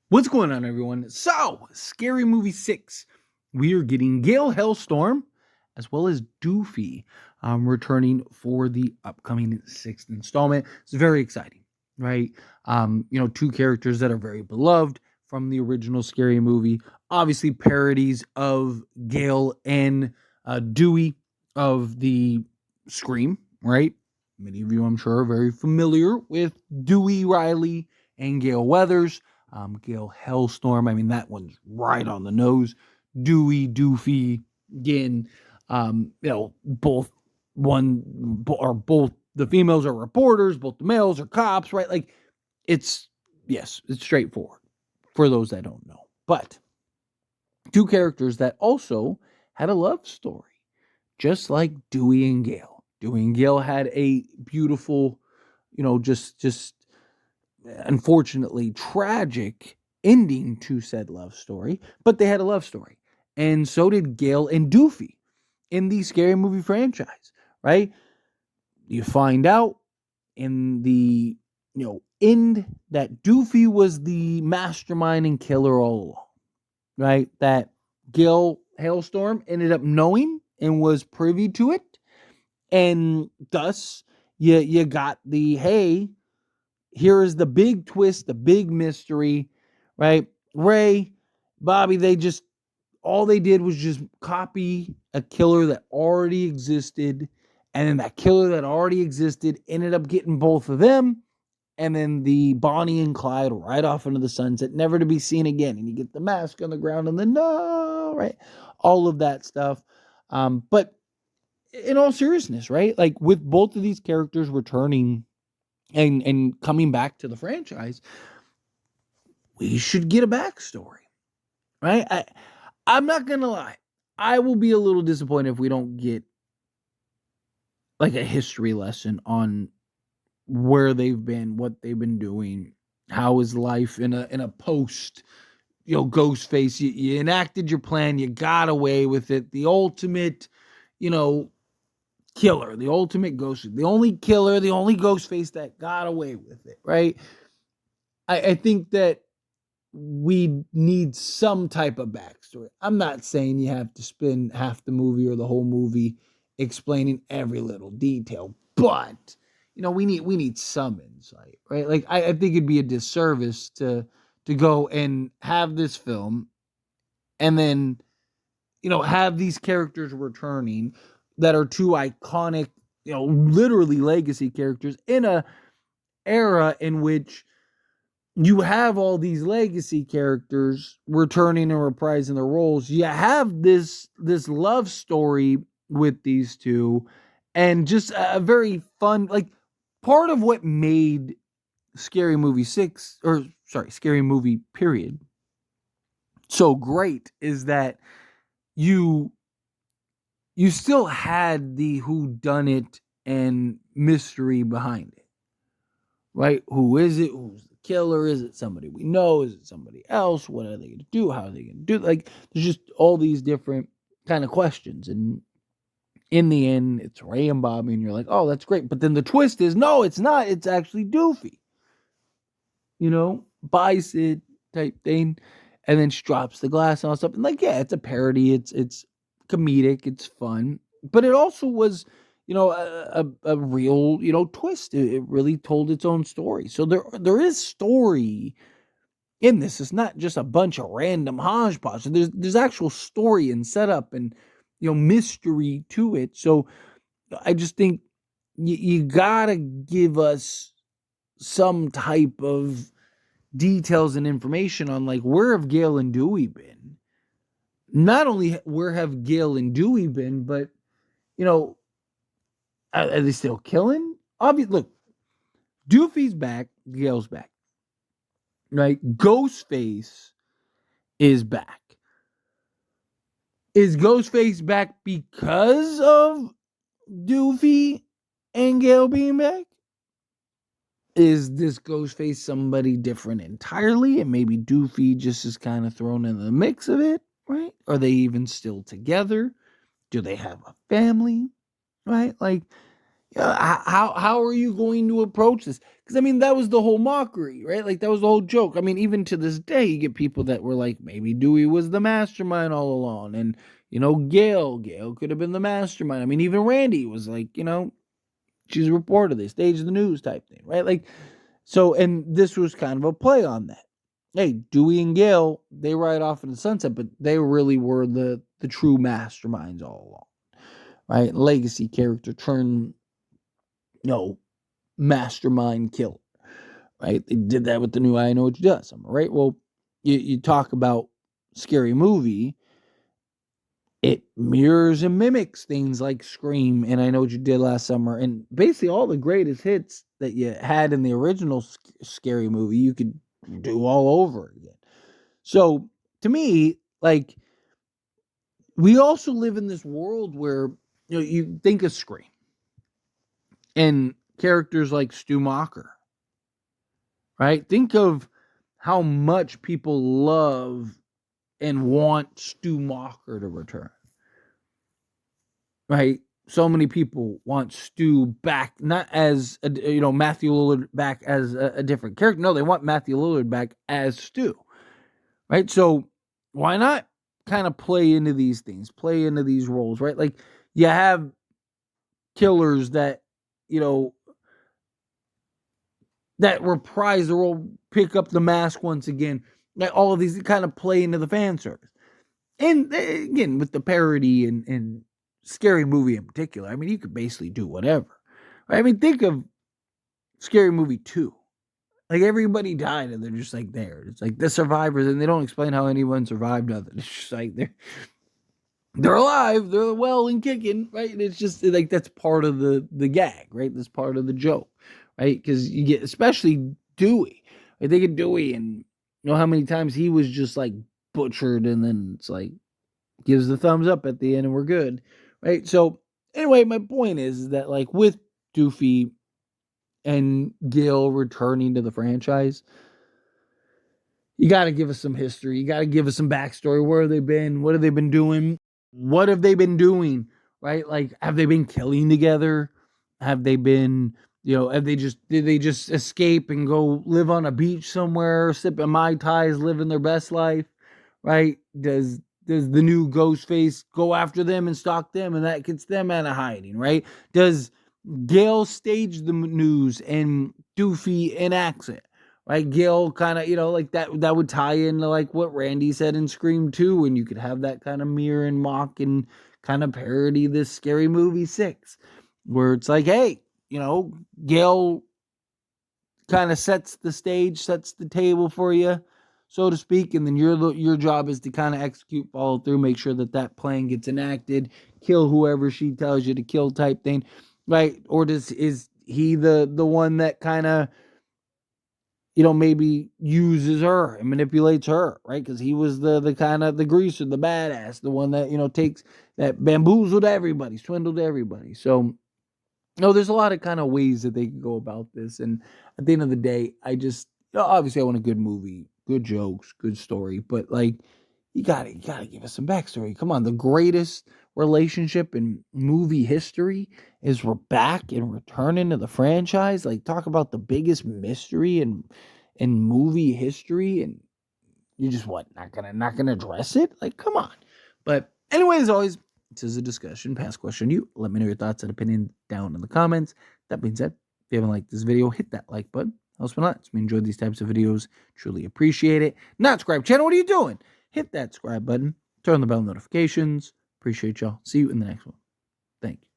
What's going on, everyone? So, Scary Movie 6. We are getting Gail Hellstorm as well as Doofy returning for the upcoming sixth installment. It's very exciting, right? Two characters that are very beloved from the original Scary Movie. Obviously, parodies of Gail and Dewey of the Scream, right? Many of you, I'm sure, are very familiar with Dewey Riley and Gail Weathers. Gail Hellstorm. I mean, that one's right on the nose. Dewey, Doofy, again, both both the females are reporters, both the males are cops, right? Like, it's straightforward for those that don't know. But two characters that also had a love story, just like Dewey and Gail. Dewey and Gail had a beautiful, just unfortunately tragic ending to said love story, but they had a love story. And so did Gail and Doofy in the Scary Movie franchise, right? You find out in the end that Doofy was the mastermind and killer all along, right? That Gail Hailstorm ended up knowing and was privy to it. And thus you got the, hey, here is the big twist, the big mystery, right? Ray, Bobby, all they did was just copy a killer that already existed. And then that killer that already existed ended up getting both of them. And then the Bonnie and Clyde right off into the sunset, never to be seen again. And you get the mask on the ground and the no, right? All of that stuff. But in all seriousness, right? Like with both of these characters returning and coming back to the franchise, we should get a backstory, right? I'm not gonna lie, I will be a little disappointed if we don't get like a history lesson on where they've been, what they've been doing, how is life in a post, Ghostface. You enacted your plan, you got away with it. The ultimate, killer, the ultimate ghost, the only killer, the only Ghostface that got away with it, right? I think that we need some type of backstory. I'm not saying you have to spend half the movie or the whole movie explaining every little detail, but we need some insight, right? Like I think it'd be a disservice to go and have this film and then have these characters returning that are two iconic, literally legacy characters in a era in which you have all these legacy characters returning and reprising their roles. You have this love story with these two, and just a very fun, like, part of what made Scary Movie 6, or sorry, Scary Movie period, so great is that you still had the whodunit and mystery behind it, right? Who is it? Who's the killer? Is it somebody we know? Is it somebody else? What are they going to do? How are they going to do? Like, there's just all these different kind of questions. And in the end, it's Ray and Bobby, and you're like, oh, that's great. But then the twist is, no, it's not. It's actually Doofy. Buys it type thing. And then she drops the glass and all stuff. And like, yeah, it's a parody. It's comedic. It's fun. But it also was, a real, twist. It really told its own story. So there is story in this. It's not just a bunch of random hodgepodge. There's actual story and setup and, mystery to it. So I just think you gotta give us some type of details and information on, like, where have Gail and Dewey been? Not only where have Gail and Dewey been, but are they still killing? Obviously, look, Doofy's back, Gail's back, right? Ghostface is back. Is Ghostface back because of Doofy and Gail being back? Is this Ghostface somebody different entirely, and maybe Doofy just is kind of thrown in the mix of it, right? Are they even still together? Do they have a family, right? Like, How are you going to approach this? Because I mean, that was the whole mockery, right? Like that was the whole joke. I mean, even to this day, you get people that were like, maybe Dewey was the mastermind all along, and Gail could have been the mastermind. I mean, even Randy was like, she's a reporter. They staged the news type thing, right? Like, so, and this was kind of a play on that. Hey, Dewey and Gail, they ride off in the sunset, but they really were the true masterminds all along, right? Legacy character turned, mastermind killer, right? They did that with the new I Know What You Do Summer, right? Well, you talk about Scary Movie, it mirrors and mimics things like Scream and I Know What You Did Last Summer, and basically all the greatest hits that you had in the original Scary Movie, you could do all over again. So to me, like, we also live in this world where you think of Scream and characters like Stu Macher, right? Think of how much people love and want Stu Macher to return, right? So many people want Stu back, not as Matthew Lillard back as a different character. No, they want Matthew Lillard back as Stu, right? So why not kind of play into these things, play into these roles, right? Like you have killers that that reprise the role, pick up the mask once again. Like all of these kind of play into the fan service. And again, with the parody and Scary Movie in particular, I mean, you could basically do whatever. Right? I mean, think of Scary Movie 2. Like everybody died and they're just like there. It's like the survivors, and they don't explain how anyone survived nothing. It's just like they're alive, they're well and kicking, right? And it's just like that's part of the gag, right? That's part of the joke, right? Because you get especially Dewey. I think of Dewey, and how many times he was just like butchered, and then it's like gives the thumbs up at the end, and we're good, right? So anyway, my point is that like with Doofy and Gil returning to the franchise, you got to give us some history. You got to give us some backstory. Where have they been? What have they been doing? What have they been doing? Right? Like, have they been killing together? Have they been, did they just escape and go live on a beach somewhere, sipping Mai Tais, living their best life? Right? Does the new Ghostface go after them and stalk them, and that gets them out of hiding? Right? Does Gail stage the news and Doofy enacts it? Right, Gil kind of, like that would tie into like what Randy said in Scream 2, and you could have that kind of mirror and mock and kind of parody this Scary Movie 6, where it's like, hey, Gil kind of sets the stage, sets the table for you, so to speak, and then your job is to kind of execute, follow through, make sure that plan gets enacted, kill whoever she tells you to kill type thing, right? Or is he the one that kind of maybe uses her and manipulates her, right? Because he was the kind of the greaser, the badass, the one that, takes, that bamboozled everybody, swindled everybody. So, there's a lot of kind of ways that they can go about this. And at the end of the day, I just, obviously I want a good movie, good jokes, good story, but like, you gotta give us some backstory. Come on, the greatest relationship in movie history is we're back and returning to the franchise. Like, talk about the biggest mystery in movie history, and you just not gonna address it? Like, come on. But anyway, as always, this is a discussion. Past question you. Let me know your thoughts and opinion down in the comments. That being said, if you haven't liked this video, hit that like button. Helps me a lot. We enjoy these types of videos. Truly appreciate it. Not subscribe channel. What are you doing? Hit that subscribe button. Turn on the bell notifications. Appreciate y'all. See you in the next one. Thank you.